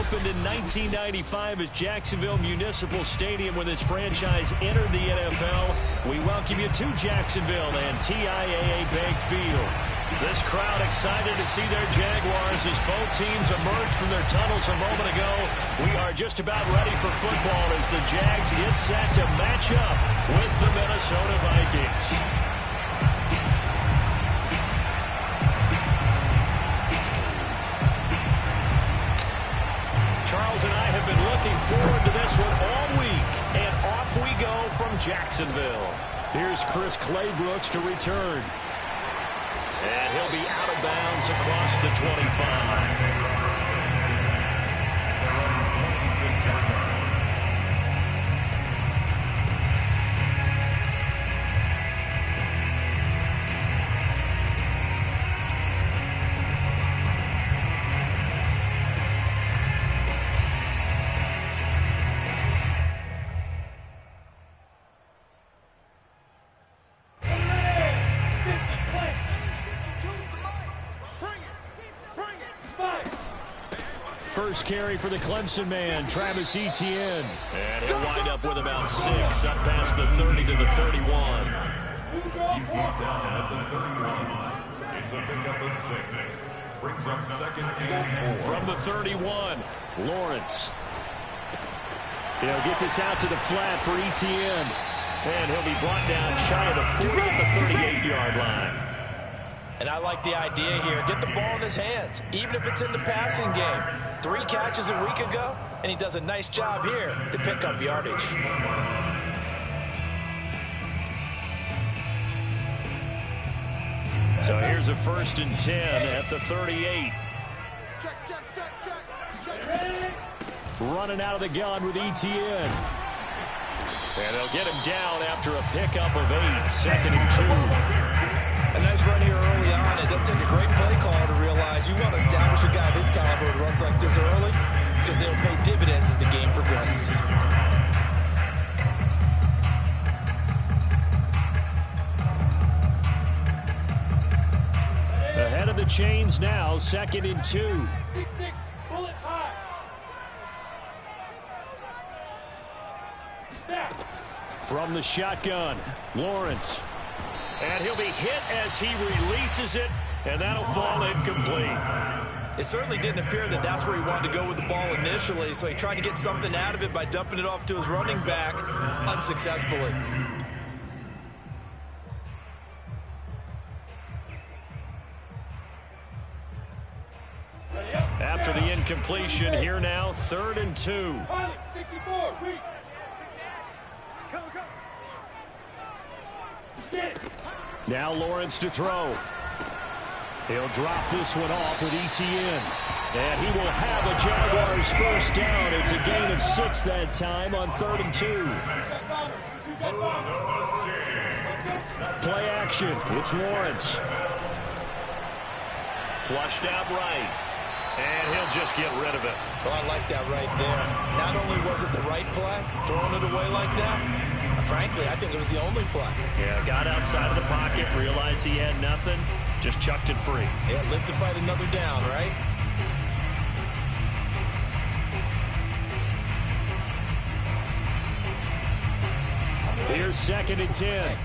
opened in 1995 as Jacksonville Municipal Stadium when this franchise entered the NFL. We welcome you to Jacksonville and TIAA Bank Field. This crowd excited to see their Jaguars as both teams emerged from their tunnels a moment ago. We are just about ready for football as the Jags get set to match up with the Minnesota Vikings. Charles and I have been looking forward to this one all week, and off we go from Jacksonville. Here's Chris Claybrooks to return. And he'll be out of bounds across the 25. First carry for the Clemson man, Travis Etienne. And he'll wind up with about 6, up past the 30 to the 31. He's brought down at the 31. It's a pickup of 6. Brings up second and 4. From the 31, Lawrence. He'll get this out to the flat for Etienne. And he'll be brought down shy of the 40 at the 38-yard line. And I like the idea here. Get the ball in his hands, even if it's in the passing game. 3 catches a week ago, and he does a nice job here to pick up yardage. So here's a 1st and 10 at the 38. Running out of the gun with Etienne. And they'll get him down after a pickup of 8, 2nd and 2. A nice run here early on. It doesn't take a great play call to realize you want to establish a guy of his caliber with runs like this early because they'll pay dividends as the game progresses. Ahead of the chains now, 2nd and 2. 6-6, bullet high. Snap. From the shotgun, Lawrence. And he'll be hit as he releases it, and that'll fall incomplete. It certainly didn't appear that that's where he wanted to go with the ball initially, so he tried to get something out of it by dumping it off to his running back unsuccessfully. After the incompletion, here now, 3rd and 2. 64, Now Lawrence to throw. He'll drop this one off with Etienne. And he will have a Jaguars first down. It's a gain of 6 that time on 3rd and 2. Play action. It's Lawrence. Flushed out right. And he'll just get rid of it. Oh, I like that right there. Not only was it the right play, throwing it away like that, frankly, I think it was the only play. Yeah, got outside of the pocket, realized he had nothing, just chucked it free. Yeah, live to fight another down, right? Here's 2nd and 10.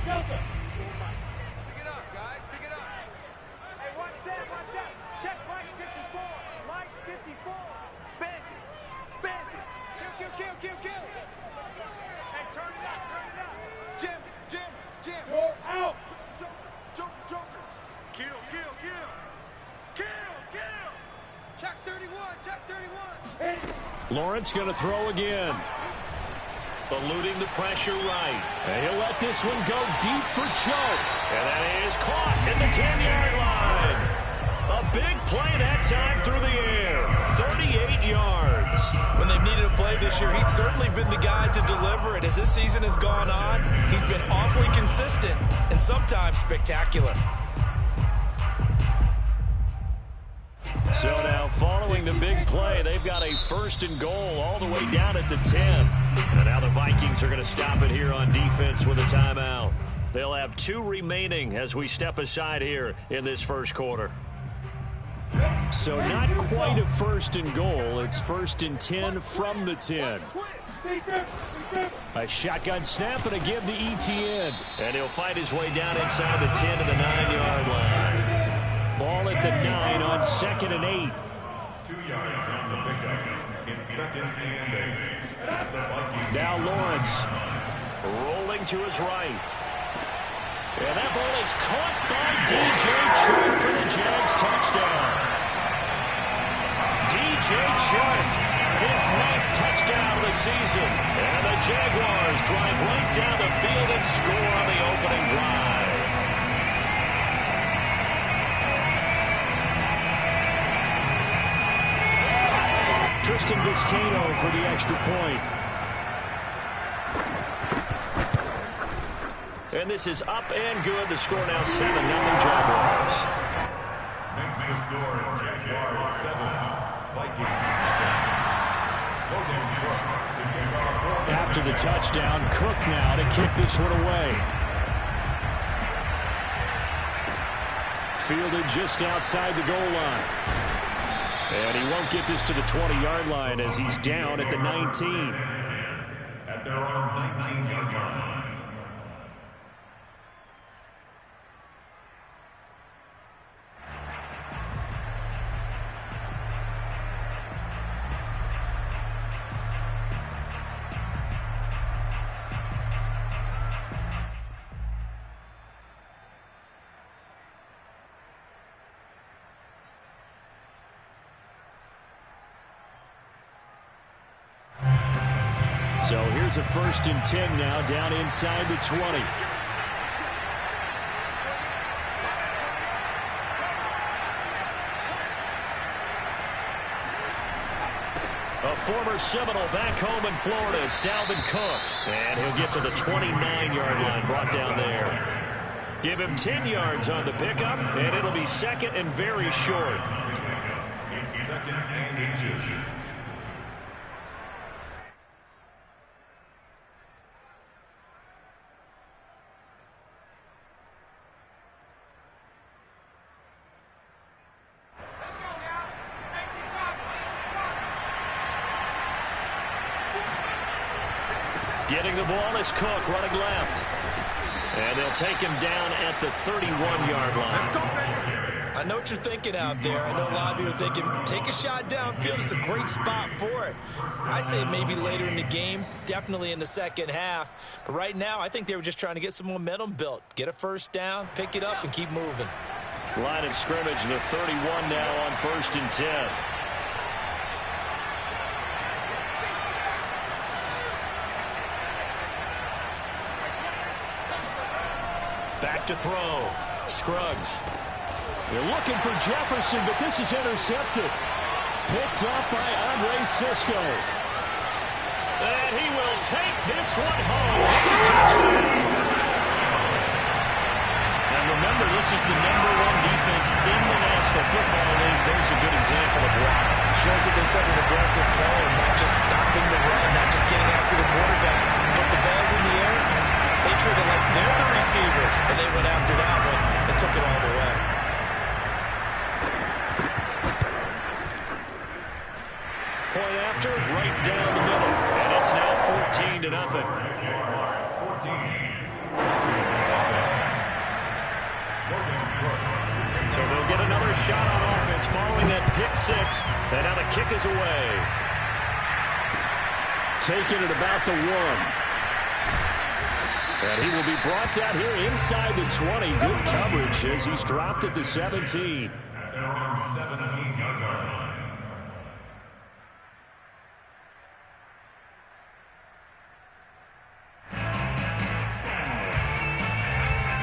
Lawrence going to throw again. Eluding the pressure right. And he'll let this one go deep for choke. And that is caught at the 10-yard line. A big play that time through the air. 38 yards. When they've needed a play this year, he's certainly been the guy to deliver it. As this season has gone on, he's been awfully consistent and sometimes spectacular. So now following the big play, they've got a 1st and goal all the way down at the 10. And now the Vikings are going to stop it here on defense with a timeout. They'll have 2 remaining as we step aside here in this first quarter. So not quite a first and goal. It's first and 10 from the 10. A shotgun snap and a give to ETN. And he'll fight his way down inside the 10 to the 9-yard line. Ball at the 9 on 2nd and 8. 2 yards on the pickup in 2nd and 8. Now Lawrence rolling to his right. And that ball is caught by DJ Chark for the Jags touchdown. DJ Chark, his 9th touchdown of the season. And the Jaguars drive right down the field and score on the opening drive. Tristan Vizcaino for the extra point. And this is up and good. The score now 7-0 Jaguars. Makes the score Jaguars 7. Vikings. After the touchdown, Cook now to kick this one away. Fielded just outside the goal line. And he won't get this to the 20-yard line as he's down at the 19. At their own 19-yard line. So here's a 1st and 10 now down inside the 20. A former Seminole back home in Florida. It's Dalvin Cook. And he'll get to the 29-yard line, brought down there. Give him 10 yards on the pickup, and it'll be 2nd and very short. In 2nd and inches. Getting the ball is Cook running left. And they'll take him down at the 31-yard line. I know what you're thinking out there. I know a lot of you are thinking, take a shot downfield. It's a great spot for it. I'd say maybe later in the game, definitely in the second half. But right now, I think they were just trying to get some momentum built. Get a first down, pick it up, and keep moving. Line of scrimmage, the 31 now on 1st and 10. Back to throw. Scruggs. They're looking for Jefferson, but this is intercepted. Picked up by Andre Sisco. And he will take this one home. It's a touchdown. And remember, this is the #1 defense in the National Football League. There's a good example of why. Shows that they set an aggressive tone, not just stopping the run, not just getting after the quarterback. But the ball's in the air. They treat it like they're the receivers, and they went after that one and took it all the way. Point after, right down the middle. And it's now 14-0. 14. So they'll get another shot on offense following that pick 6. And now the kick is away. Taking it about the 1. And he will be brought down here inside the 20. Good coverage as he's dropped at the 17. At their own 17-yard line.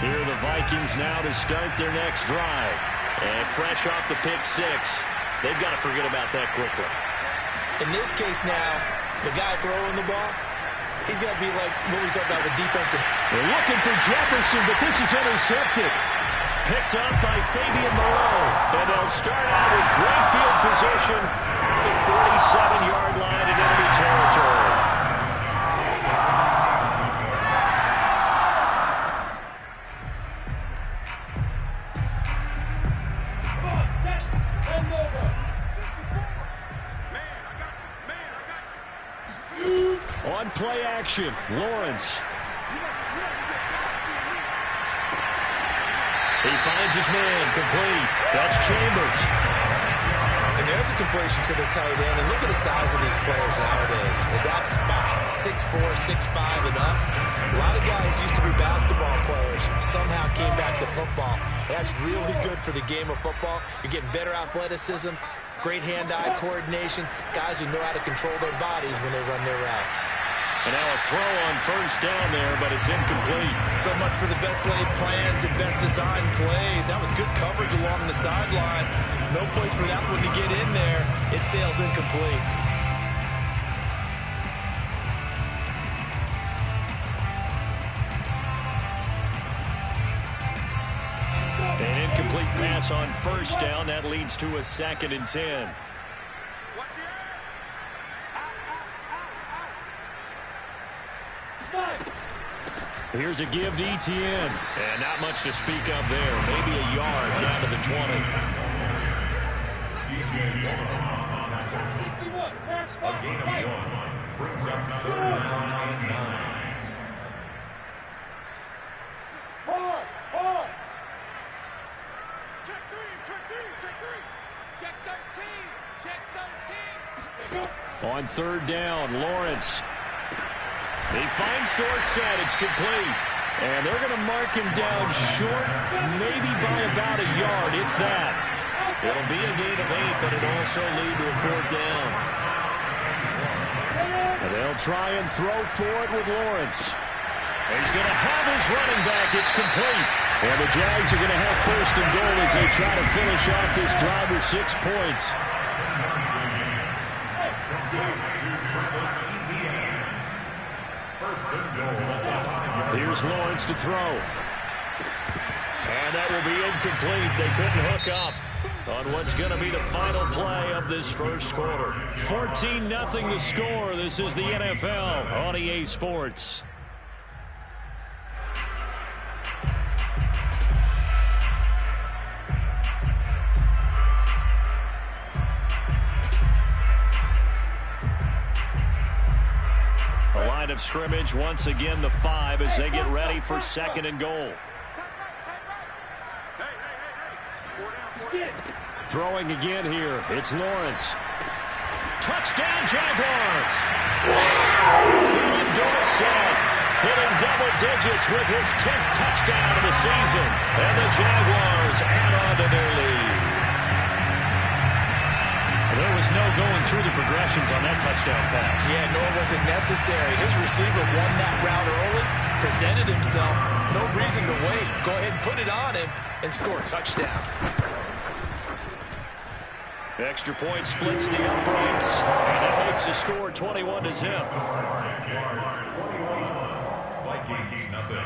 Here are the Vikings now to start their next drive. And fresh off the pick 6, they've got to forget about that quickly. In this case now, the guy throwing the ball, he's got to be like what we talked about with defensive. They're looking for Jefferson, but this is intercepted. Picked up by Fabian Moreau. And they'll start out with great field position at the 47-yard line in enemy territory. Come on, set, and over. On play action, Lawrence. He finds his man, complete. That's Chambers. And there's a completion to the tight end. And look at the size of these players nowadays. At that spot, 6'4", 6'5", and up. A lot of guys used to be basketball players, somehow came back to football. That's really good for the game of football. You're getting better athleticism, great hand-eye coordination, guys who know how to control their bodies when they run their routes. And now a throw on first down there, but it's incomplete. So much for the best laid plans and best designed plays. That was good coverage along the sidelines. No place for that one to get in there. It sails incomplete. An incomplete pass on first down. That leads to a 2nd and 10. Here's a give to Etienne. And not much to speak of there. Maybe a yard down to the 20. A gain of 1 brings up 3rd down and 9. Hard. Check 3. Check 13. On 3rd down, Lawrence. He finds Dorsett. It's complete. And they're going to mark him down short, maybe by about a yard, if that. It'll be a gain of 8, but it'll also lead to a 4th down. And they'll try and throw for it with Lawrence. He's going to have his running back. It's complete. And the Jags are going to have 1st and goal as they try to finish off this drive with 6 points. Here's Lawrence to throw. And that will be incomplete. They couldn't hook up on what's going to be the final play of this first quarter. 14-0 the score. This is the NFL on EA Sports. Line of scrimmage, once again the 5 as they get ready for 2nd and goal. Throwing again here, it's Lawrence. Touchdown Jaguars! Philip Dorsett hitting double digits with his 10th touchdown of the season. And the Jaguars add on to their lead. There was no going through the progressions on that touchdown pass. Yeah, nor was it necessary. His receiver won that route early, presented himself. No reason to wait. Go ahead and put it on him and score a touchdown. Extra point splits the uprights, and that makes the score 21-0. Vikings nothing.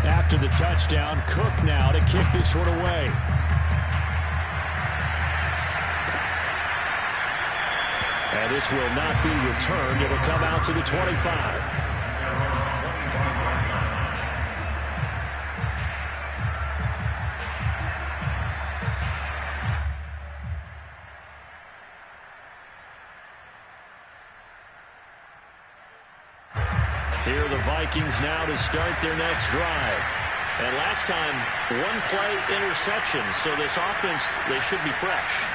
After the touchdown, Cook now to kick this one away. And this will not be returned. It'll come out to the 25. Here are the Vikings now to start their next drive. And last time, 1-play interception, so this offense, they should be fresh.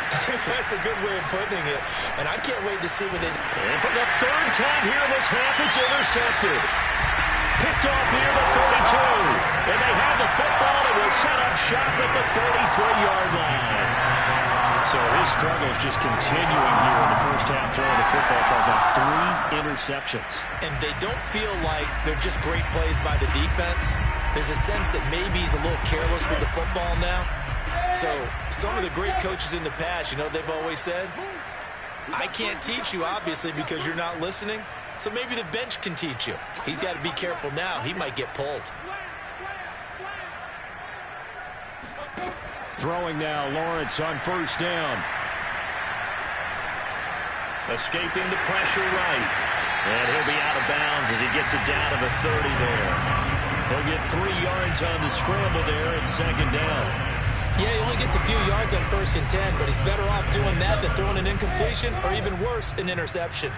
That's a good way of putting it. And I can't wait to see what they... And for the 3rd time here this half, it's intercepted. Picked off here the 32. And they have the football and will set up shop at the 33-yard line. So his struggles just continuing here in the first half throwing the football. Tries out 3 interceptions. And they don't feel like they're just great plays by the defense. There's a sense that maybe he's a little careless with the football now. So some of the great coaches in the past, you know, they've always said, I can't teach you, obviously, because you're not listening. So maybe the bench can teach you. He's got to be careful now. He might get pulled. Throwing now, Lawrence on first down. Escaping the pressure right. And he'll be out of bounds as he gets it down to the 30 there. He'll get 3 yards on the scramble there at second down. Yeah, he only gets a few yards on 1st and 10, but he's better off doing that than throwing an incompletion or even worse, an interception.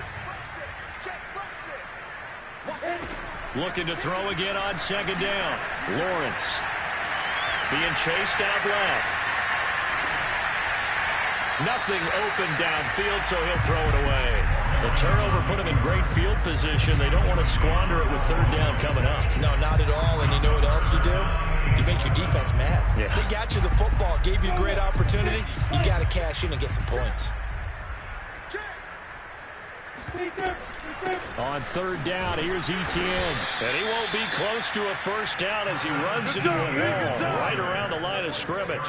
Looking to throw again on second down. Lawrence being chased out left. Nothing open downfield, so he'll throw it away. The turnover put him in great field position. They don't want to squander it with 3rd down coming up. No, not at all. And you know what else you do? You make your defense mad. Yeah. They got you the football, gave you a great opportunity. You got to cash in and get some points. On 3rd down, here's Etienne. And he won't be close to a 1st down as he runs into a wall right around the line of scrimmage.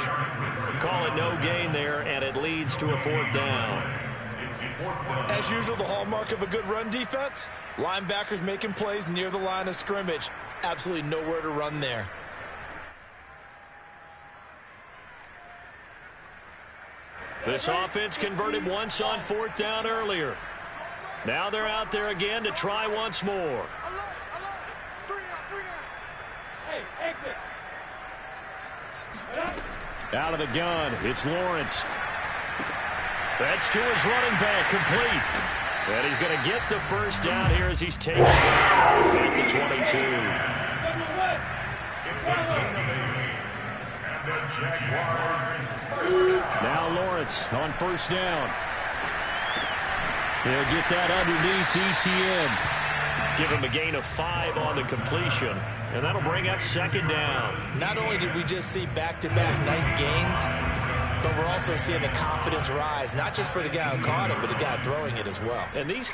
Call it no gain there, and it leads to a 4th down. As usual, the hallmark of a good run defense, linebackers making plays near the line of scrimmage. Absolutely nowhere to run there. This offense converted once on 4th down earlier. Now they're out there again to try once more. Hey, exit. Out of the gun, it's Lawrence. That's to his running back, complete. And he's going to get the 1st down here as he's taken down at the 22. Now Lawrence on 1st down. He'll get that underneath Etienne. Give him a gain of 5 on the completion. And that'll bring up 2nd down. Not only did we just see back-to-back nice gains, but we're also seeing the confidence rise, not just for the guy who caught it, but the guy throwing it as well. And these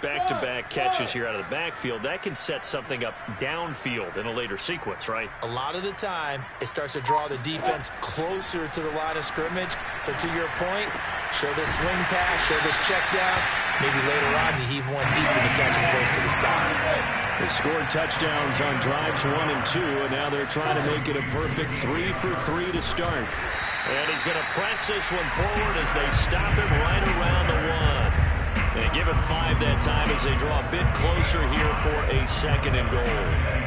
back-to-back catches here out of the backfield, that can set something up downfield in a later sequence, right? A lot of the time, it starts to draw the defense closer to the line of scrimmage. So to your point, show this swing pass, show this check down. Maybe later on you heave one deep and you catch him close to the spot. They scored touchdowns on drives 1 and 2, and now they're trying to make it a perfect 3 for 3 to start. And he's going to press this one forward as they stop him right around the 1. And give him 5 that time as they draw a bit closer here for a 2nd and goal.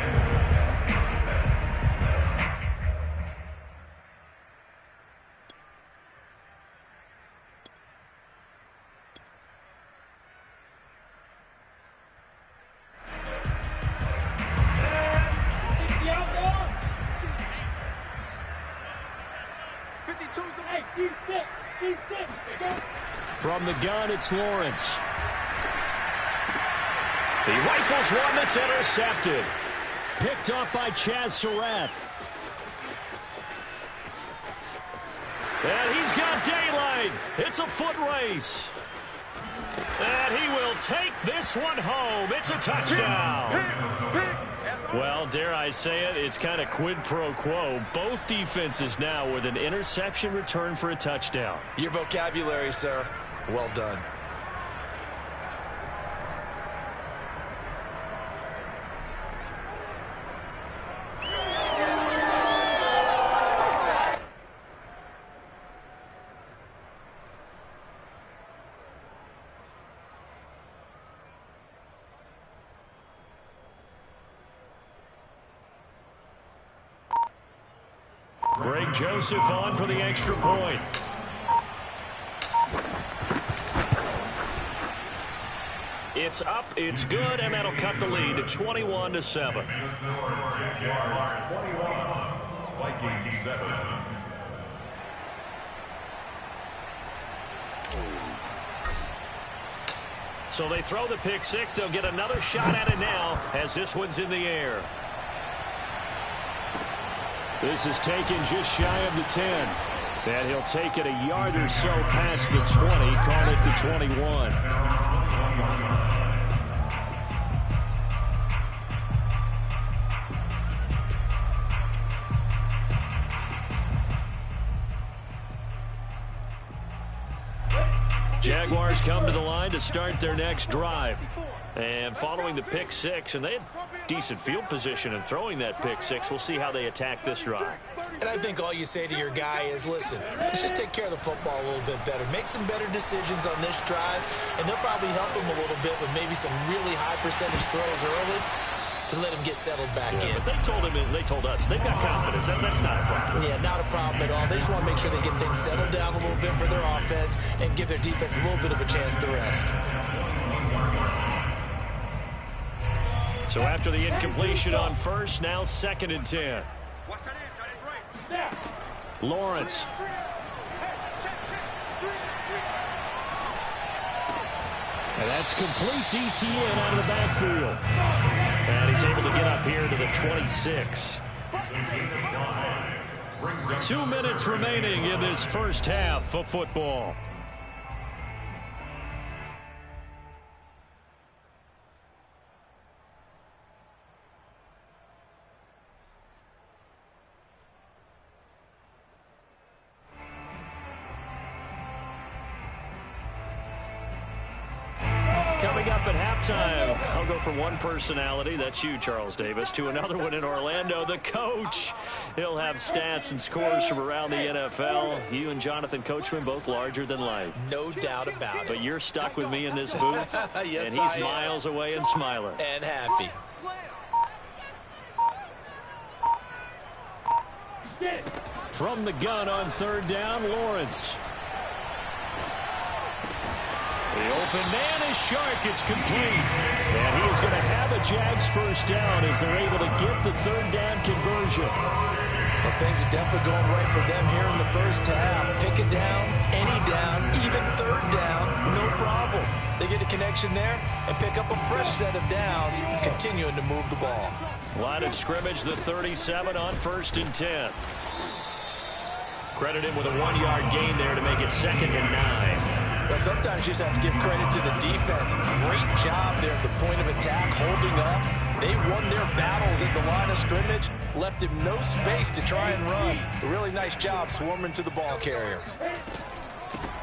From the gun, it's Lawrence. He rifles one that's intercepted. Picked off by Chaz Surratt. And he's got daylight. It's a foot race. And he will take this one home. It's a touchdown. Well, dare I say it, it's kind of quid pro quo. Both defenses now with an interception return for a touchdown. Your vocabulary, sir. Well done. Greg Joseph on for the extra point. It's up, it's good, and that'll cut the lead to 21-7. Vikings 7. So they throw the pick 6. They'll get another shot at it now as this one's in the air. This is taken just shy of the 10. And he'll take it a yard or so past the 20, caught it to 21. Jaguars come to the line to start their next drive. And following the pick 6, and they had decent field position in throwing that pick 6. We'll see how they attack this drive. And I think all you say to your guy is, listen, let's just take care of the football a little bit better. Make some better decisions on this drive, and they'll probably help him a little bit with maybe some really high percentage throws early. to let him get settled back in. But they told us they've got confidence. That's not a problem. Yeah, not a problem at all. They just want to make sure they get things settled down a little bit for their offense and give their defense a little bit of a chance to rest. So after the incompletion on first, now 2nd and 10. Lawrence. And that's complete to ETN out of the backfield. And he's able to get up here to the 26. 2 minutes remaining in this first half of football. Coming up at halftime, I'll go from one personality, that's you, Charles Davis, to another one in Orlando, the coach. He'll have stats and scores from around the NFL. You and Jonathan Coachman both larger than life. No doubt about it. But you're stuck with me in this booth, yes, and he's miles away and smiling. And happy. From the gun on 3rd down, Lawrence. The open man is Shark. It's complete. And he is going to have a Jags first down as they're able to get the 3rd down conversion. Well, things are definitely going right for them here in the first half. Pick a down, any down, even 3rd down, no problem. They get a connection there and pick up a fresh set of downs, continuing to move the ball. Line of scrimmage, the 37 on 1st and 10. Credit him with a 1-yard gain there to make it 2nd and 9. Well, sometimes you just have to give credit to the defense. Great job there at the point of attack, holding up. They won their battles at the line of scrimmage, left him no space to try and run. A really nice job swarming to the ball carrier.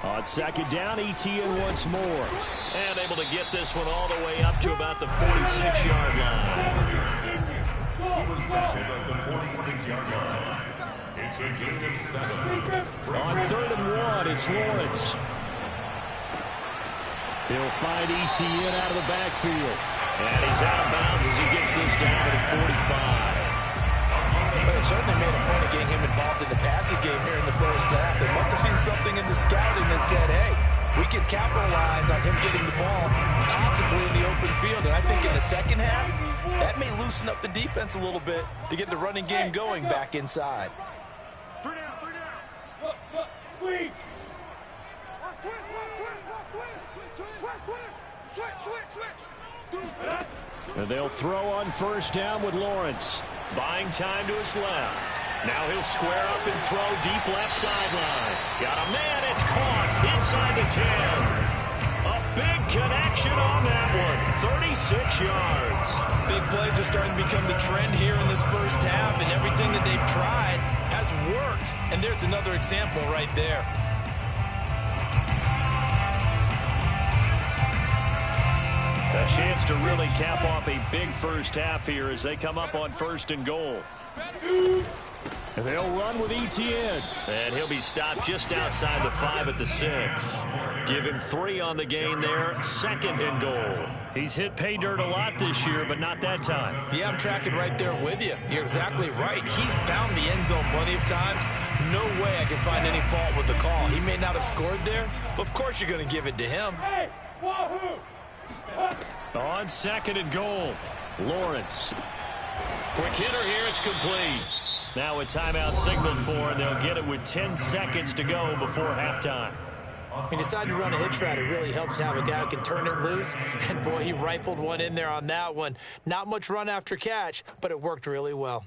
On 2nd down, ETN once more. And able to get this one all the way up to about the 46-yard line. He was tackled at the 46-yard line. It's a gain of 7. On 3rd and 1, it's Lawrence. He'll find ETN out of the backfield. And he's out of bounds as he gets this down to 45. But it certainly made a point of getting him involved in the passing game here in the first half. They must have seen something in the scouting that said, hey, we can capitalize on him getting the ball possibly in the open field. And I think in the second half, that may loosen up the defense a little bit to get the running game going back inside. Bring down. Look, squeeze. Switch. And they'll throw on 1st down with Lawrence. Buying time to his left. Now he'll square up and throw deep left sideline. Got a man, it's caught inside the 10. A big connection on that one. 36 yards. Big plays are starting to become the trend here in this first half, and everything that they've tried has worked. And there's another example right there. A chance to really cap off a big first half here as they come up on 1st and goal. And they'll run with ETN. And he'll be stopped just outside the 5 at the 6. Give him 3 on the gain there. 2nd and goal. He's hit pay dirt a lot this year, but not that time. Yeah, I'm tracking right there with you. You're exactly right. He's found the end zone plenty of times. No way I can find any fault with the call. He may not have scored there, but of course you're going to give it to him. Hey, wahoo! On 2nd and goal, Lawrence. Quick hitter here, it's complete. Now a timeout signaled for, and they'll get it with 10 seconds to go before halftime. He decided to run a hitch route. It really helps to have a guy who can turn it loose. And, boy, he rifled one in there on that one. Not much run after catch, but it worked really well.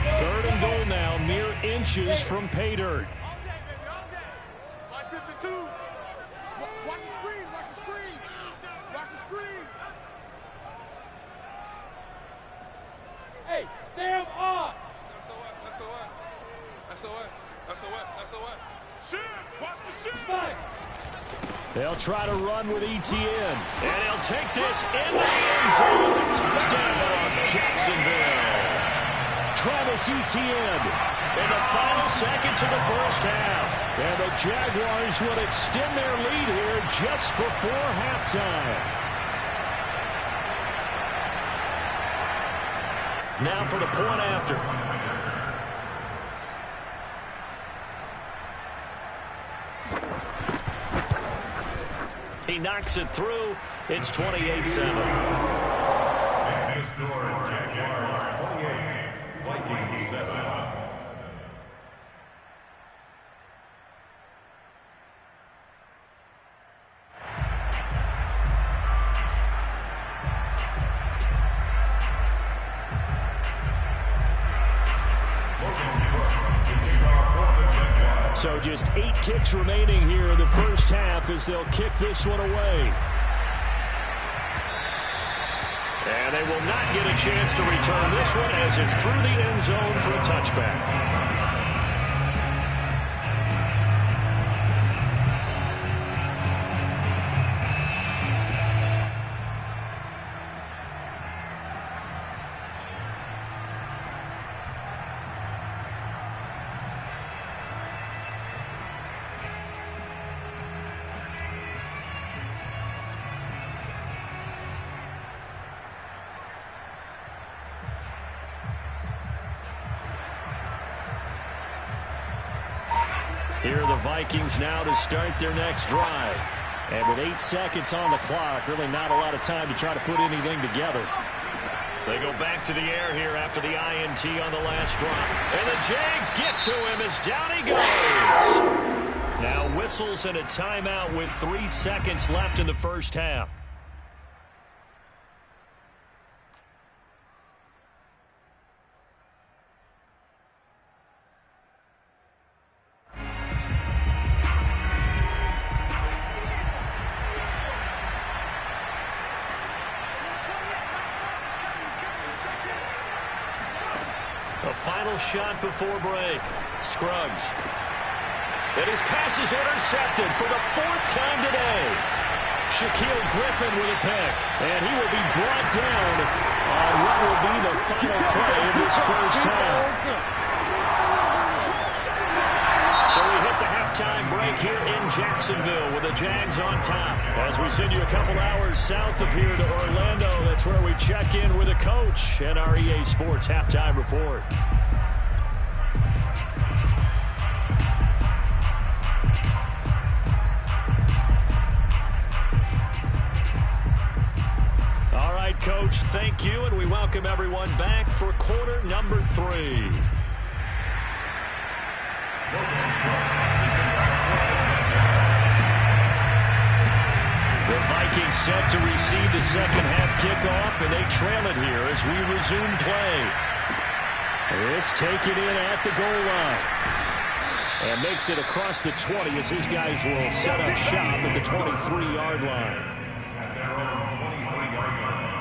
Third and goal now, mere inches from pay dirt. Hey, Sam on! Shit! Watch the shit! They'll try to run with ETN. And he'll take this in the end zone. Touchdown, Jacksonville. Travis Etienne in the final seconds of the first half. And the Jaguars will extend their lead here just before halftime. Now for the point after. He knocks it through. It's 28-7. Makes the score, Jaguars 28, Vikings 7. So just 8 ticks remaining here in the first half as they'll kick this one away. And they will not get a chance to return this one as it's through the end zone for a touchback. Here are the Vikings now to start their next drive. And with 8 seconds on the clock, really not a lot of time to try to put anything together. They go back to the air here after the INT on the last drive. And the Jags get to him as down he goes. Now whistles and a timeout with 3 seconds left in the first half. A final shot before break. Scruggs. And his pass is intercepted for the 4th time today. Shaquille Griffin with a pick. And he will be brought down on what will be the final play of this first half. So we hit the halftime break here in Jacksonville with the Jags on top. As we send you a couple hours south of here to Orlando, that's where we check in with a coach and our EA Sports halftime report. All right, Coach, thank you, and we welcome everyone back for quarter number 3. The Vikings set to receive the second half kickoff, and they trail it here as we resume play. This taken in at the goal line. And makes it across the 20 as his guys will set up shop at the 23-yard line. At their own 23-yard line.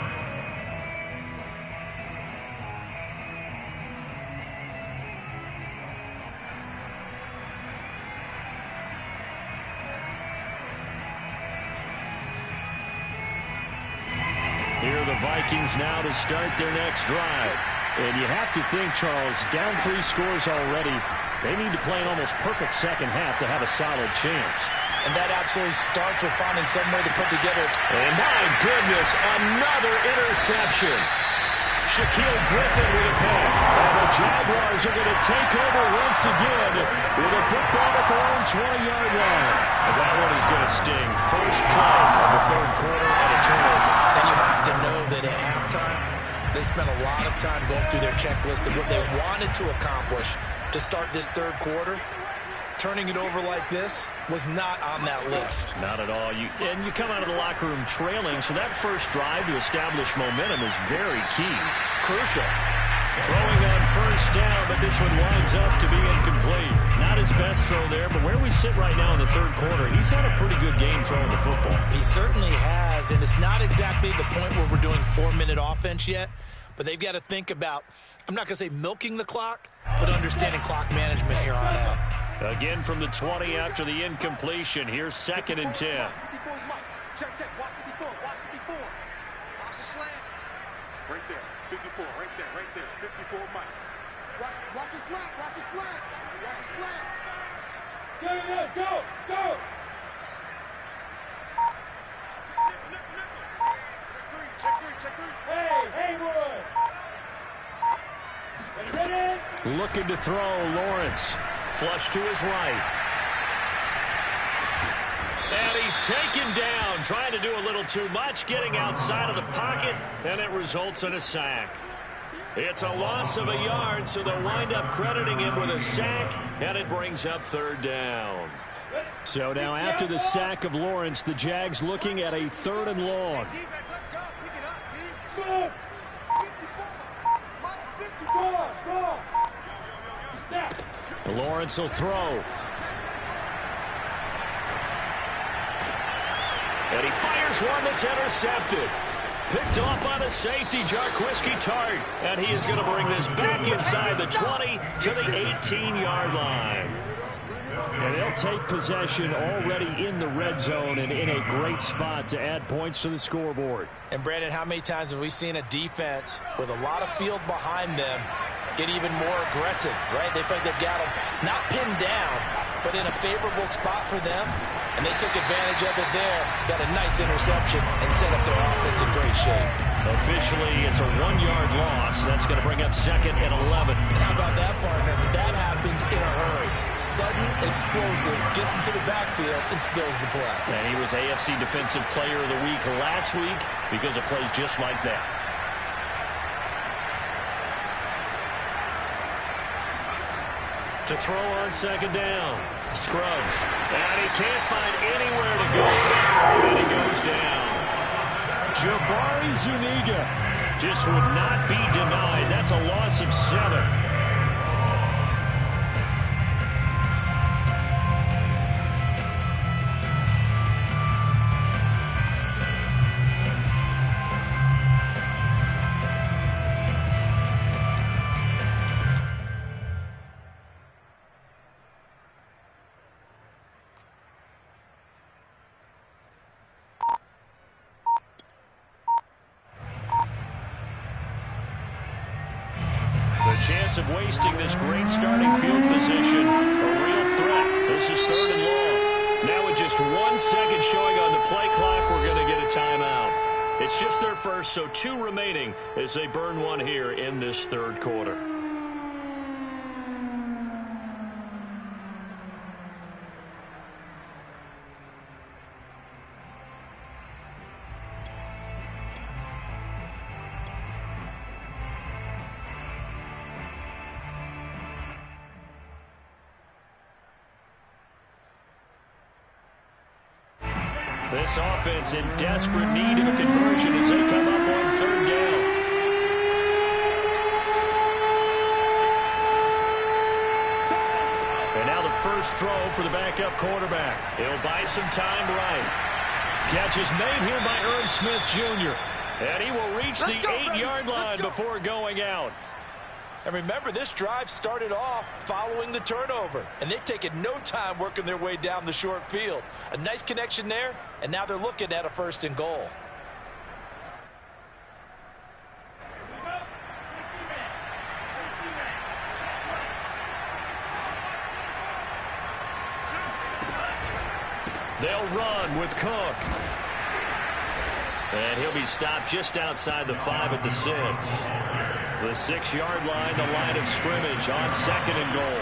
Here are the Vikings now to start their next drive. And you have to think, Charles, down 3 scores already. They need to play an almost perfect second half to have a solid chance. And that absolutely starts with finding some way to put together. And my goodness, another interception. Shaquille Griffin with a pick. And the Jaguars are going to take over once again with a football at their own 20-yard line. And that one is going to sting. First play of the third quarter and a turnover. And you have to know that at halftime, they spent a lot of time going through their checklist of what they wanted to accomplish to start this third quarter. Turning it over like this was not on that list. Not at all. And you come out of the locker room trailing, so that first drive to establish momentum is very key. Crucial. Throwing on first down, but this one winds up to be incomplete. Not his best throw there, but where we sit right now in the third quarter, he's had a pretty good game throwing the football. He certainly has, and it's not exactly the point where we're doing 4-minute offense yet, but they've got to think about, I'm not going to say milking the clock, but understanding clock management here on out. Again from the 20 after the incompletion. Here's 2nd and 10. Check, check. Watch 54. Watch 54. Watch the slant. Right there. 54. Right there. Right there. 54, Mike. Watch the slant. Watch the slant. Watch the slant. Go! Check three. Hey, Haywood! Ready? Looking to throw, Lawrence. Flush to his right. And he's taken down, trying to do a little too much, getting outside of the pocket, and it results in a sack. It's a loss of a yard, so they'll wind up crediting him with a sack, and it brings up third down. So now after the sack of Lawrence, the Jags looking at a 3rd and long. Lawrence will throw. And he fires one that's intercepted. Picked off on a safety, Jarquiski Tart. And he is going to bring this back inside the 20 to the 18-yard line. And they'll take possession already in the red zone and in a great spot to add points to the scoreboard. And, Brandon, how many times have we seen a defense with a lot of field behind them get even more aggressive, right? They feel like they've got them not pinned down, but in a favorable spot for them. And they took advantage of it there, got a nice interception, and set up their offense in great shape. Officially, it's a 1-yard loss. That's going to bring up 2nd and 11. How about that, partner? That happened in a hurry. Sudden, explosive, gets into the backfield, and spills the play. And he was AFC Defensive Player of the Week last week because of plays just like that. To throw on 2nd down. Scruggs. And he can't find anywhere to go. And he goes down. Jabari Zuniga just would not be denied. That's a loss of 7. Chance of wasting this great starting field position. A real threat. This is 3rd and long. Now with just 1 second showing on the play clock, we're going to get a timeout. It's just their first, so 2 remaining as they burn one here in this 3rd quarter. This offense in desperate need of a conversion as they come up on 3rd down. And now the first throw for the backup quarterback. He'll buy some time right. Catch is made here by Irv Smith Jr. And he will reach the 8-yard line before going out. And remember, this drive started off following the turnover. And they've taken no time working their way down the short field. A nice connection there, and now they're looking at a 1st and goal. They'll run with Cook. And he'll be stopped just outside the 5 at the 6. The 6-yard line, the line of scrimmage on 2nd and goal.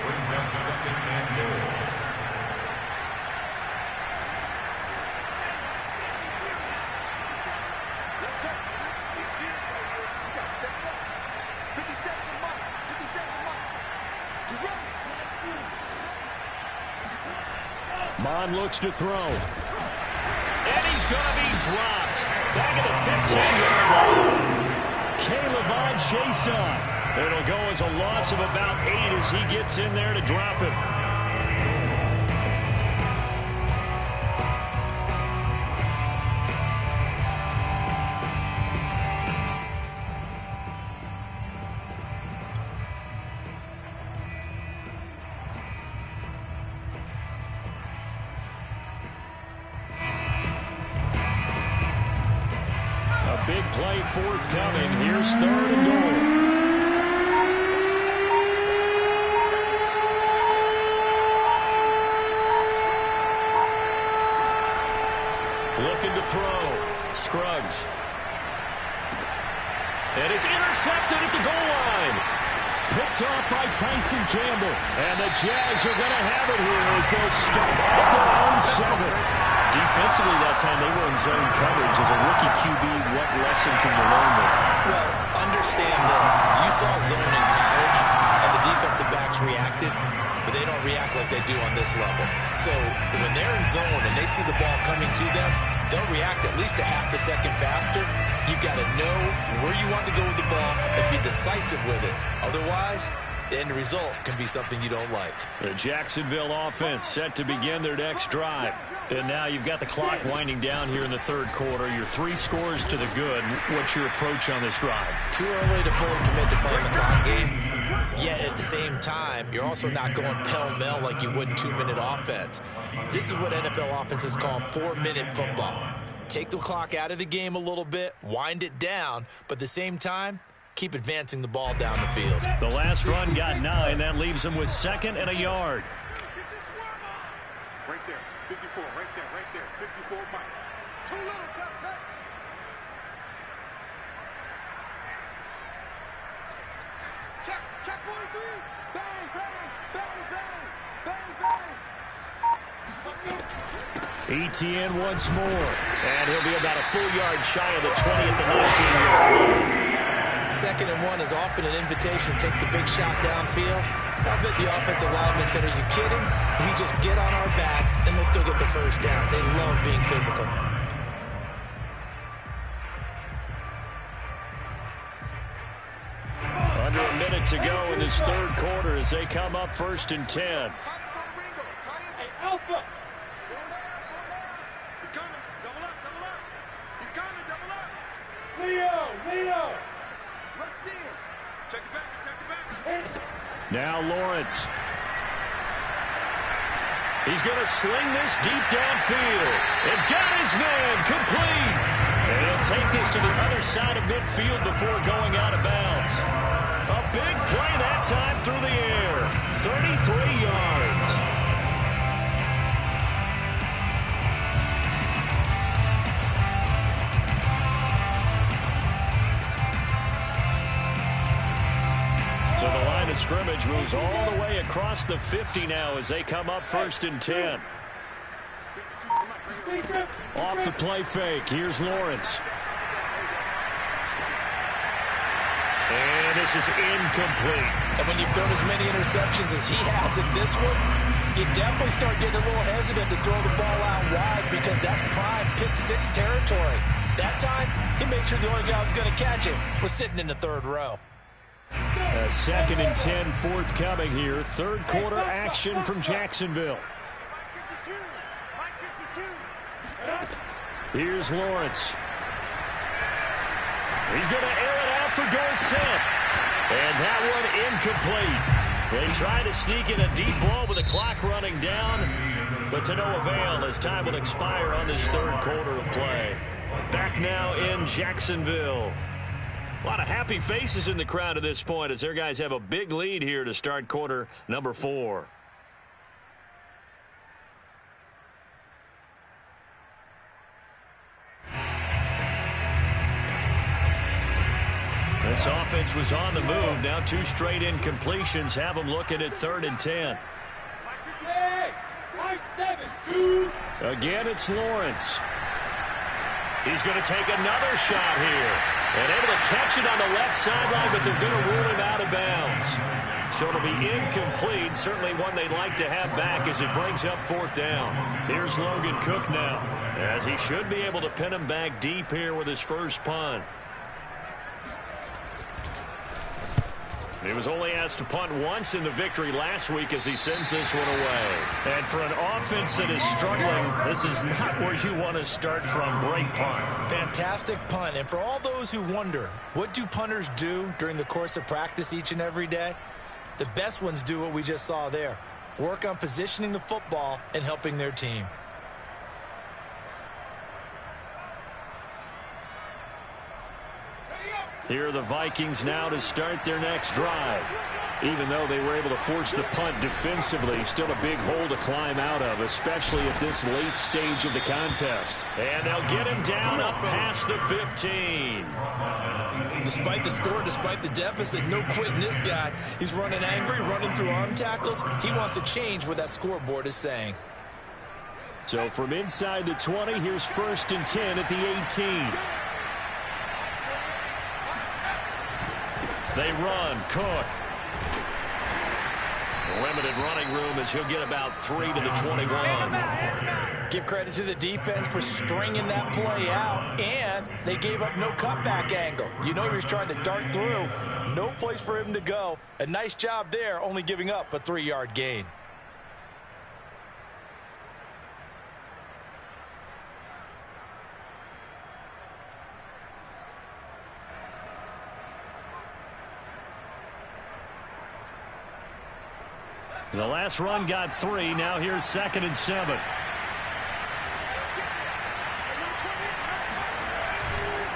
Brings up 2nd and goal. Let's go. It's serious right here. We got to step up. 57 to Mike. 57 to Mike. You ready? Mon looks to throw. And he's going to be dropped. Back at the 15-yard line. Caleb Chason. It'll go as a loss of about 8 as he gets in there to drop him. Big play forthcoming. Here's 3rd and goal. looking to throw. Scruggs. And it's intercepted at the goal line. Picked off by Tyson Campbell. And the Jags are going to have it here as they'll start at their own 7. Defensively that time, they were in zone coverage. As a rookie QB, what lesson can you learn there? Well, understand this. You saw zone in college, and the defensive backs reacted, but they don't react like they do on this level. So when they're in zone and they see the ball coming to them, they'll react at least a half a second faster. You've got to know where you want to go with the ball and be decisive with it. Otherwise, the end result can be something you don't like. The Jacksonville offense set to begin their next drive. And now you've got the clock winding down here in the third quarter. Your 3 scores to the good. What's your approach on this drive? Too early to fully commit to playing the clock game. Yet at the same time, you're also not going pell-mell like you would in 2-minute offense. This is what NFL offenses call 4-minute football. Take the clock out of the game a little bit, wind it down, but at the same time, keep advancing the ball down the field. The last run got 9. That leaves them with 2nd and a yard. Right there. 54, right there. 54, Mike. Too little, cut. Check 43. Bang, bang. ETN once more. And he'll be about a full yard shy of the 20 at the 19-yard line. 2nd and 1 is often an invitation to take the big shot downfield. I bet the offensive lineman said, are you kidding? We just get on our backs and let's go get the first down. They love being physical. Under a minute to go in this third quarter as they come up 1st and 10. Hey, Alpha. He's coming. Double up. He's coming. Double up. Leo. Let's see him. Check the back. Now Lawrence. He's going to sling this deep downfield. And got his man complete. And he'll take this to the other side of midfield before going out of bounds. A big play that time through the air. 33 yards. So the line of scrimmage moves all the way across the 50 now as they come up 1st and 10. Off the play fake. Here's Lawrence. And this is incomplete. And when you've thrown as many interceptions as he has in this one, you definitely start getting a little hesitant to throw the ball out wide because that's prime pick-6 territory. That time, he made sure the only guy who was going to catch it was sitting in the 3rd row. A 2nd and 10 forthcoming here. Third quarter action from Jacksonville. Here's Lawrence. He's going to air it out for Dorsett. And that one incomplete. They try to sneak in a deep ball with the clock running down, but to no avail as time will expire on this third quarter of play. Back now in Jacksonville. A lot of happy faces in the crowd at this point as their guys have a big lead here to start quarter number 4. This offense was on the move. Now 2 straight incompletions have them looking at 3rd and 10. Again, it's Lawrence. He's going to take another shot here. And able to catch it on the left sideline, but they're going to rule him out of bounds. So it'll be incomplete. Certainly one they'd like to have back as it brings up 4th down. Here's Logan Cook now, as he should be able to pin him back deep here with his first punt. He was only asked to punt once in the victory last week as he sends this one away. And for an offense that is struggling, this is not where you want to start from. Great punt. Fantastic punt. And for all those who wonder, what do punters do during the course of practice each and every day? The best ones do what we just saw there. Work on positioning the football and helping their team. Here are the Vikings now to start their next drive. Even though they were able to force the punt defensively, still a big hole to climb out of, especially at this late stage of the contest. And they'll get him down up past the 15. Despite the score, despite the deficit, no quitting this guy. He's running angry, running through arm tackles. He wants to change what that scoreboard is saying. So from inside the 20, here's 1st and 10 at the 18. They run. Cook. Limited running room as he'll get about 3 to the 21. Give credit to the defense for stringing that play out, and they gave up no cutback angle. You know he was trying to dart through. No place for him to go. A nice job there, only giving up a 3-yard gain. The last run got 3. Now here's 2nd and 7.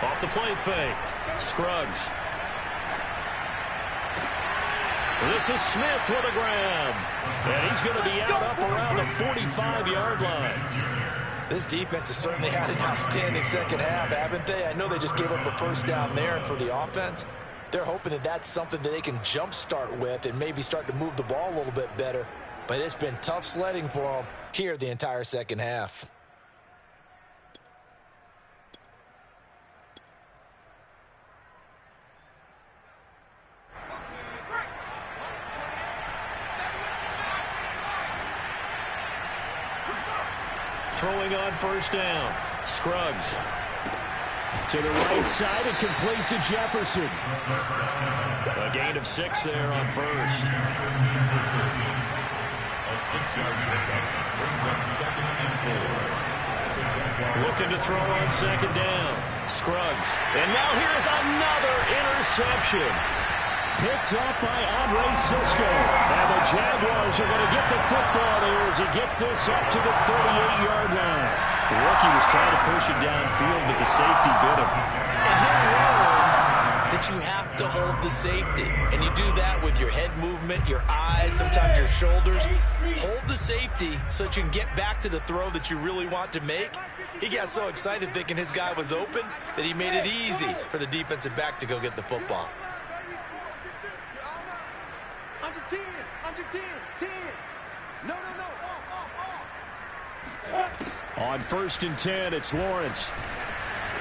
Off the play fake. Scruggs. This is Smith with a grab. And he's going to be out up around the 45-yard line. This defense has certainly had an outstanding second half, haven't they? I know they just gave up a first down there, and for the offense, they're hoping that that's something that they can jumpstart with and maybe start to move the ball a little bit better. But it's been tough sledding for them here the entire second half. Throwing on 1st down. Scruggs. To the right side and complete to Jefferson. A gain of 6 there on 1st. A 6-yard pickup brings up 2nd and 4. Looking to throw on 2nd down. Scruggs. And now here's another interception. Picked up by Andre Cisco. And the Jaguars are going to get the football there as he gets this up to the 38-yard line. The rookie was trying to push it downfield, but the safety bit him. And he'll learn that you have to hold the safety. And you do that with your head movement, your eyes, sometimes your shoulders. Hold the safety so that you can get back to the throw that you really want to make. He got so excited thinking his guy was open that he made it easy for the defensive back to go get the football. Under 10, under 10, 10. No. On 1st and 10, it's Lawrence.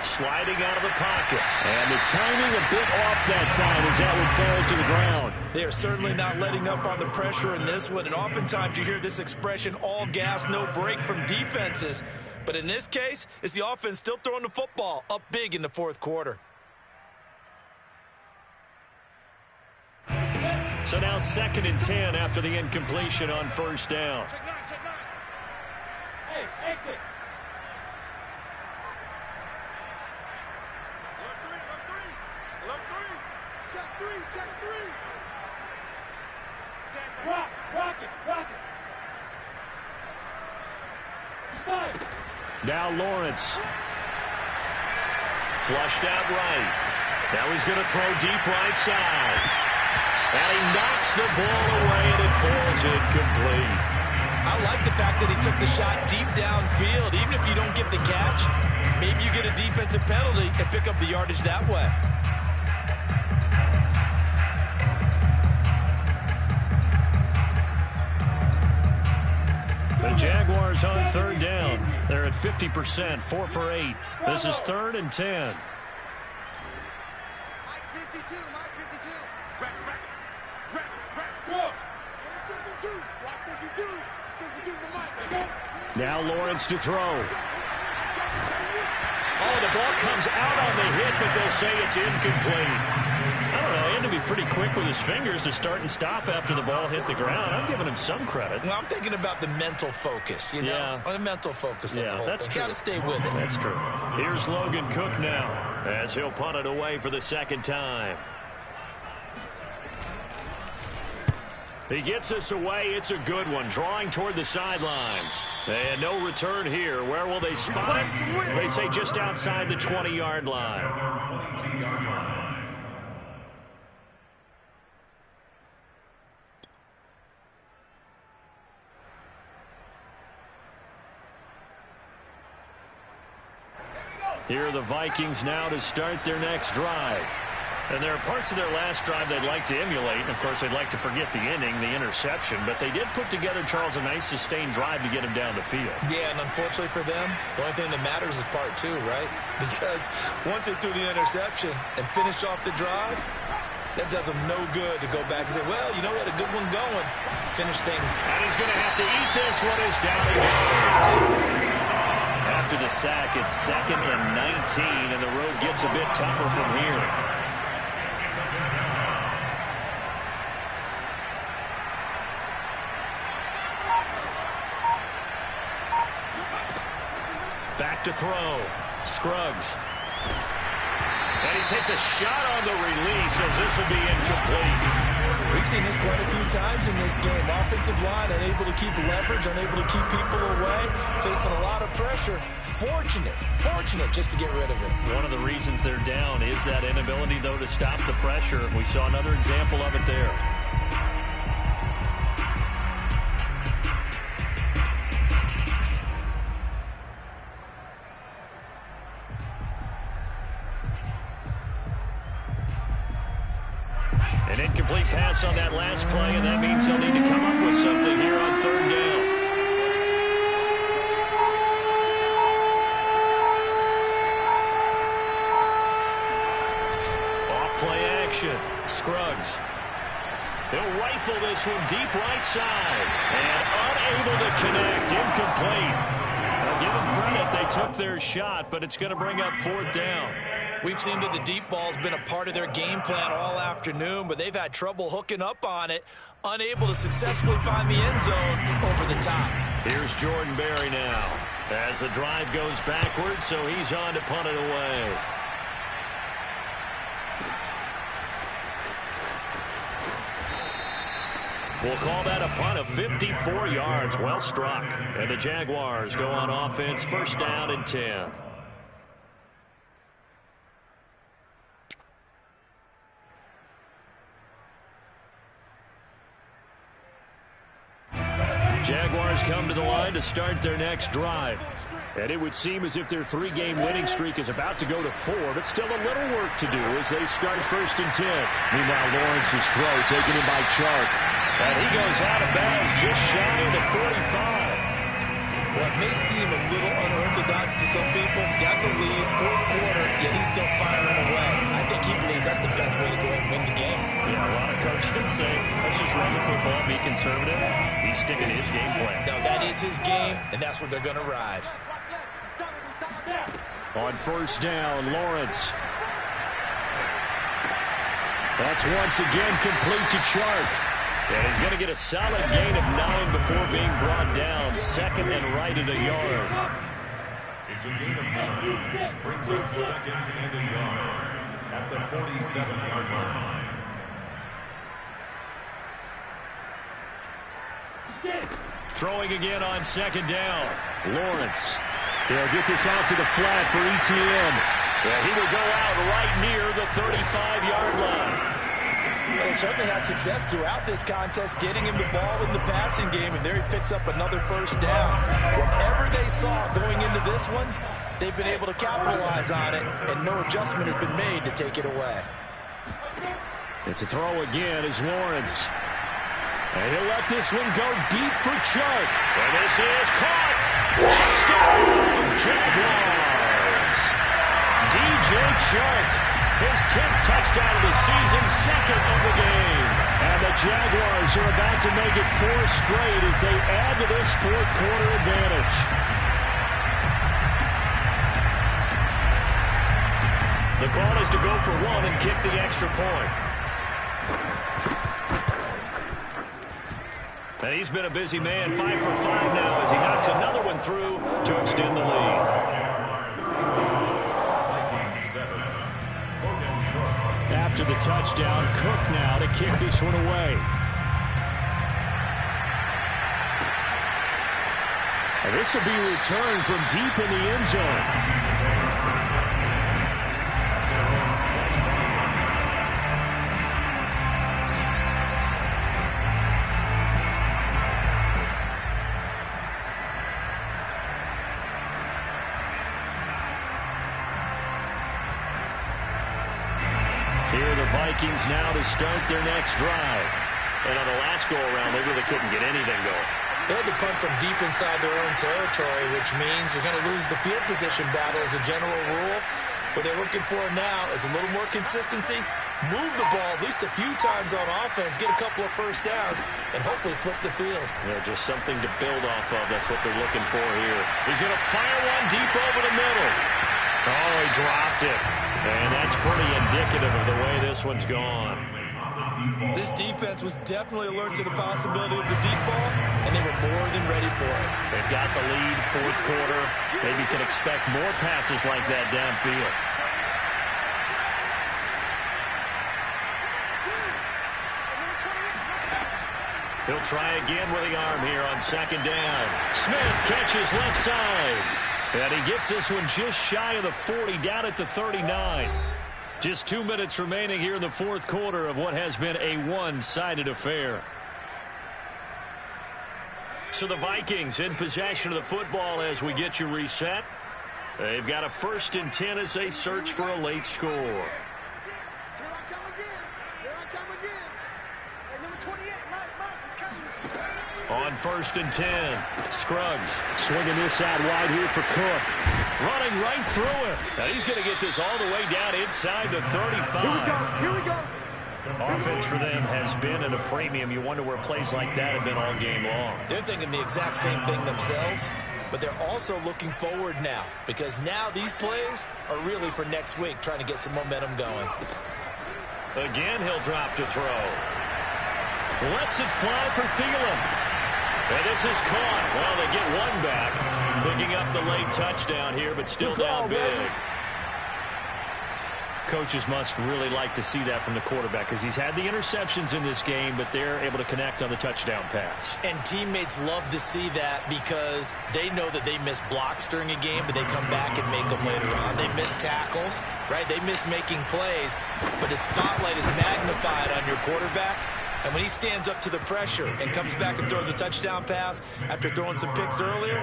Sliding out of the pocket. And the timing a bit off that time as that one falls to the ground. They are certainly not letting up on the pressure in this one. And oftentimes you hear this expression, all gas, no break from defenses. But in this case, it's the offense still throwing the football up big in the 4th quarter. So now 2nd and 10 after the incompletion on 1st down. Check 9. Hey, exit. Alert 3. Check 3. Rock it. Spike. Now Lawrence. Flushed out right. Now he's going to throw deep right side. And he knocks the ball away, and it falls incomplete. I like the fact that he took the shot deep downfield. Even if you don't get the catch, maybe you get a defensive penalty and pick up the yardage that way. The Jaguars on 3rd down. They're at 50%, 4 for 8. This is 3rd and 10. Mike 52. Go. 52. Block 52. 52's the mic. Now Lawrence to throw. Oh, the ball comes out on the hit, but they'll say it's incomplete. I don't know. He had to be pretty quick with his fingers to start and stop after the ball hit the ground. I'm giving him some credit. Well, I'm thinking about the mental focus, you know? Yeah. Or the mental focus. Yeah, that's true. Got to stay with it. That's true. Here's Logan Cook now as he'll punt it away for the 2nd time. He gets us away. It's a good one. Drawing toward the sidelines. And no return here. Where will they spot him? They say just outside the 20-yard line. 22-yard line. Here are the Vikings now to start their next drive. And there are parts of their last drive they'd like to emulate. And, of course, they'd like to forget the inning, the interception. But they did put together, Charles, a nice sustained drive to get him down the field. Yeah, and unfortunately for them, the only thing that matters is part two, right? Because once they threw the interception and finished off the drive, that does them no good to go back and say, well, you know, we had a good one going. Finish things. And he's going to have to eat this one as down he goes. After the sack, it's 2nd and 19, and the road gets a bit tougher from here. Back to throw. Scruggs. And he takes a shot on the release as this will be incomplete. We've seen this quite a few times in this game. Offensive line unable to keep leverage, unable to keep people away, facing a lot of pressure. Fortunate just to get rid of it. One of the reasons they're down is that inability, though, to stop the pressure. We saw another example of it there. An incomplete pass on that last play, and that means he'll need to come up with something here on 3rd down. Off-play action. Scruggs. He'll rifle this one deep right side. And unable to connect. Incomplete. I'll give them credit. They took their shot, but it's going to bring up 4th down. We've seen that the deep ball's been a part of their game plan all afternoon, but they've had trouble hooking up on it, unable to successfully find the end zone over the top. Here's Jordan Berry now as the drive goes backwards, so he's on to punt it away. We'll call that a punt of 54 yards. Well struck. And the Jaguars go on offense, 1st down and 10. Jaguars come to the line to start their next drive. And it would seem as if their 3-game winning streak is about to go to 4, but still a little work to do as they start 1st and 10. Meanwhile, Lawrence's throw taken in by Chark. And he goes out of bounds just shy of the 45. What may seem a little unorthodox to some people, got the lead, 4th quarter, yet he's still firing away. I think he believes that's the best way to go and win the game. Yeah, a lot of coaches say, let's just run the football, be conservative. He's sticking to his game plan. No, that is his game, and that's what they're going to ride. On 1st down, Lawrence. That's once again complete to Chark. And he's going to get a solid gain of 9 before being brought down. 2nd and right at a yard. It's a gain of 9. Brings up 2nd and a yard at the 47-yard line. Throwing again on 2nd down. Lawrence. He'll get this out to the flat for ETN. Yeah, he will go out right near the 35-yard line. Well, he certainly had success throughout this contest, getting him the ball in the passing game, and there he picks up another 1st down. Whatever they saw going into this one, they've been able to capitalize on it, and no adjustment has been made to take it away. And to throw again is Lawrence. And he'll let this one go deep for Chark. And this is caught. Touchdown, Jaguars. DJ Chark, his 10th touchdown of the season, 2nd of the game. And the Jaguars are about to make it 4 straight as they add to this 4th quarter advantage. The call is to go for 1 and kick the extra point. And he's been a busy man, 5 for 5 now as he knocks another one through to extend the lead. After the touchdown, Cook now to kick this one away. And this will be returned from deep in the end zone. Vikings now to start their next drive. And on the last go-around, they really couldn't get anything going. They had to punt from deep inside their own territory, which means you're going to lose the field position battle as a general rule. What they're looking for now is a little more consistency, move the ball at least a few times on offense, get a couple of first downs, and hopefully flip the field. Yeah, just something to build off of. That's what they're looking for here. He's going to fire one deep over the middle. Oh, he dropped it. And that's pretty indicative of the way this one's gone. This defense was definitely alert to the possibility of the deep ball, and they were more than ready for it. They've got the lead, fourth quarter. Maybe can expect more passes like that downfield. He'll try again with the arm here on second down. Smith catches left side. And he gets this one just shy of the 40, down at the 39. Just 2 minutes remaining here in the fourth quarter of what has been a one-sided affair. So the Vikings in possession of the football as we get you reset. They've got a 1st and 10 as they search for a late score. Here I come again. Here I come again. Hey, number 28, Mike, he's coming. On 1st and 10, Scruggs swinging this out wide here for Cook. Running right through him. Now he's going to get this all the way down inside the 35. Here we go. Offense for them has been at a premium. You wonder where plays like that have been all game long. They're thinking the exact same thing themselves, but they're also looking forward now, because now these plays are really for next week, trying to get some momentum going. Again, he'll drop to throw. Lets it fly for Thielen. And this is caught. Well, they get one back. Picking up the late touchdown here, but still down big. Coaches must really like to see that from the quarterback, because he's had the interceptions in this game, but they're able to connect on the touchdown pass. And teammates love to see that, because they know that they miss blocks during a game, but they come back and make them later on. They miss tackles, right? They miss making plays, but the spotlight is magnified on your quarterback. And when he stands up to the pressure and comes back and throws a touchdown pass after throwing some picks earlier,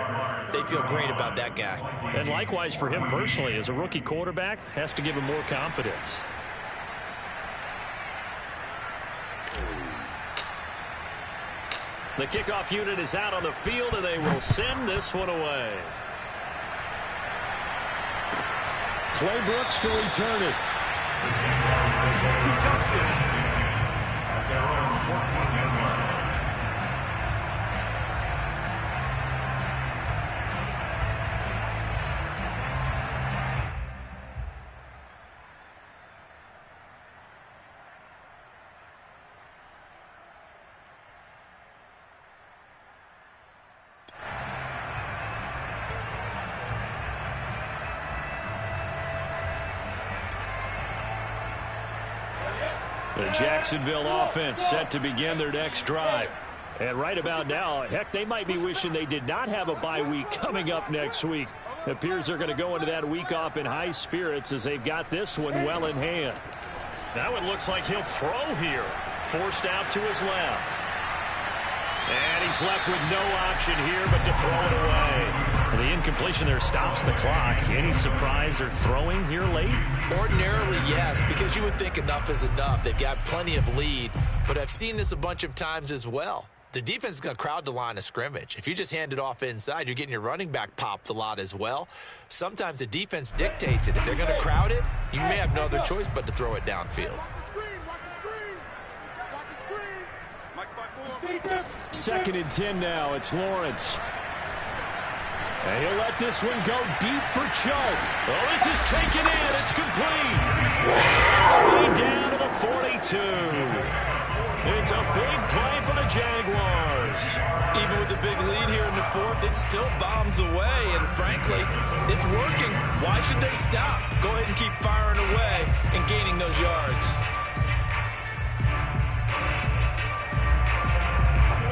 they feel great about that guy. And likewise for him personally, as a rookie quarterback, has to give him more confidence. The kickoff unit is out on the field, and they will send this one away. Clay Brooks to return it. The Jacksonville offense set to begin their next drive. And right about now, heck, they might be wishing they did not have a bye week coming up next week. It appears they're going to go into that week off in high spirits as they've got this one well in hand. Now it looks like he'll throw here. Forced out to his left. And he's left with no option here but to throw it away. The incompletion there stops the clock. Any surprise they're throwing here late? Ordinarily, yes, because you would think enough is enough. They've got plenty of lead, but I've seen this a bunch of times as well. The defense is going to crowd the line of scrimmage. If you just hand it off inside, you're getting your running back popped a lot as well. Sometimes the defense dictates it. If they're going to crowd it, you may have no other choice but to throw it downfield. Second and 10 now. It's Lawrence. And he'll let this one go deep for Choke. Oh, this is taken in. It's complete. Way down to the 42. It's a big play for the Jaguars. Even with the big lead here in the fourth, it still bombs away. And frankly, it's working. Why should they stop? Go ahead and keep firing away and gaining those yards.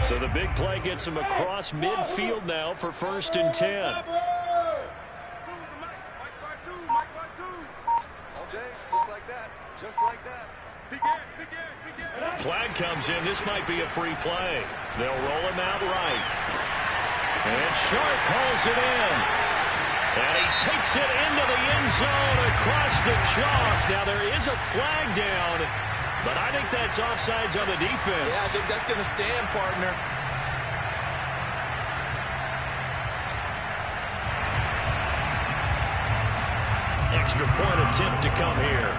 So the big play gets him across midfield now for 1st and 10. All day, just like that. Just like that. Begin. Flag comes in. This might be a free play. They'll roll him out right. And Sharp hauls it in. And he takes it into the end zone across the chalk. Now there is a flag down, but I think that's offsides on the defense. Yeah, I think that's going to stand, partner. Extra point attempt to come here.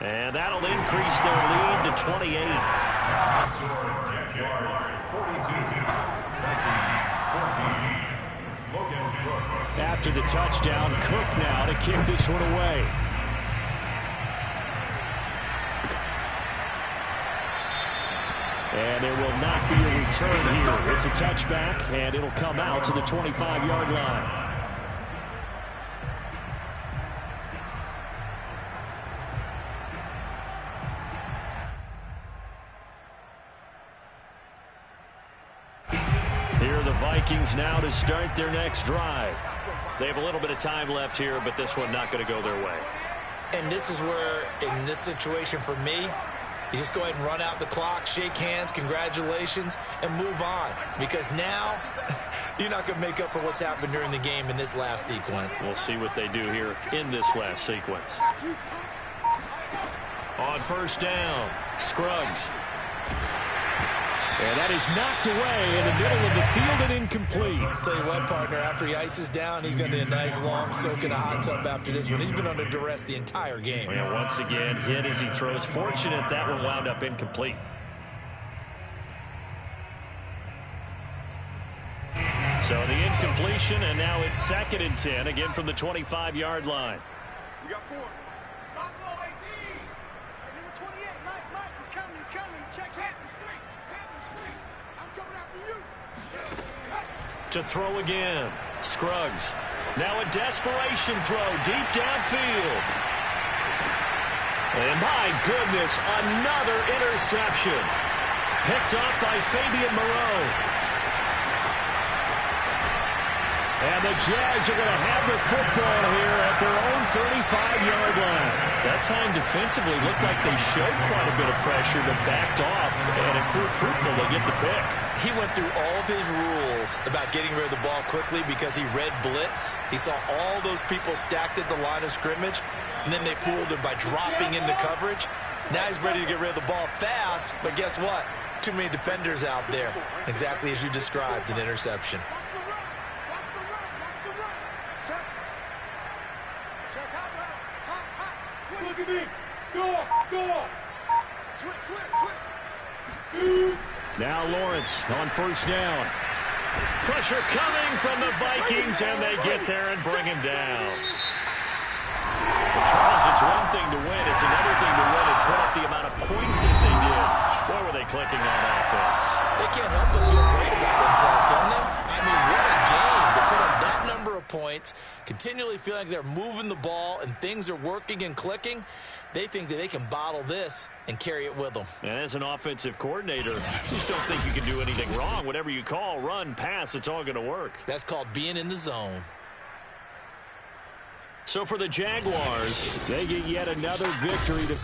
And that'll increase their lead to 28. After the touchdown, Cook now to kick this one away. And there will not be a return here. It's a touchback, and it'll come out to the 25-yard line. Here are the Vikings now to start their next drive. They have a little bit of time left here, but this one not going to go their way. And this is where, in this situation for me, you just go ahead and run out the clock, shake hands, congratulations, and move on. Because now, you're not going to make up for what's happened during the game in this last sequence. We'll see what they do here in this last sequence. On first down, Scruggs. And that is knocked away in the middle of the field and incomplete. I'll tell you what, partner, after he ices down, he's going to need a nice long soak in a hot tub after this one. He's been under duress the entire game. And once again, hit as he throws. Fortunate that one wound up incomplete. So the incompletion, and now it's 2nd and 10, again from the 25-yard line. We got 4. Number 28, Mike, he's coming. Check it. I'm coming after you. To throw again, Scruggs. Now a desperation throw deep downfield. And my goodness, another interception. Picked up by Fabian Moreau. And the Jags are going to have the football here at their own 35-yard line. That time defensively looked like they showed quite a bit of pressure, but backed off, and it proved fruitful to get the pick. He went through all of his rules about getting rid of the ball quickly because he read blitz. He saw all those people stacked at the line of scrimmage, and then they fooled him by dropping into coverage. Now he's ready to get rid of the ball fast, but guess what? Too many defenders out there. Exactly as you described, an interception. Look at me. Go. Switch. Now Lawrence on first down. Pressure coming from the Vikings, and they get there and bring him down. Well, Charles, it's one thing to win. It's another thing to win and put up the amount of points that they did. Boy, were they clicking on offense. They can't help but feel great about themselves, can they? I mean, what a game to put up that number of points, continually feeling like they're moving the ball and things are working and clicking. They think that they can bottle this and carry it with them. And as an offensive coordinator, you just don't think you can do anything wrong. Whatever you call, run, pass, it's all going to work. That's called being in the zone. So for the Jaguars, they get yet another victory to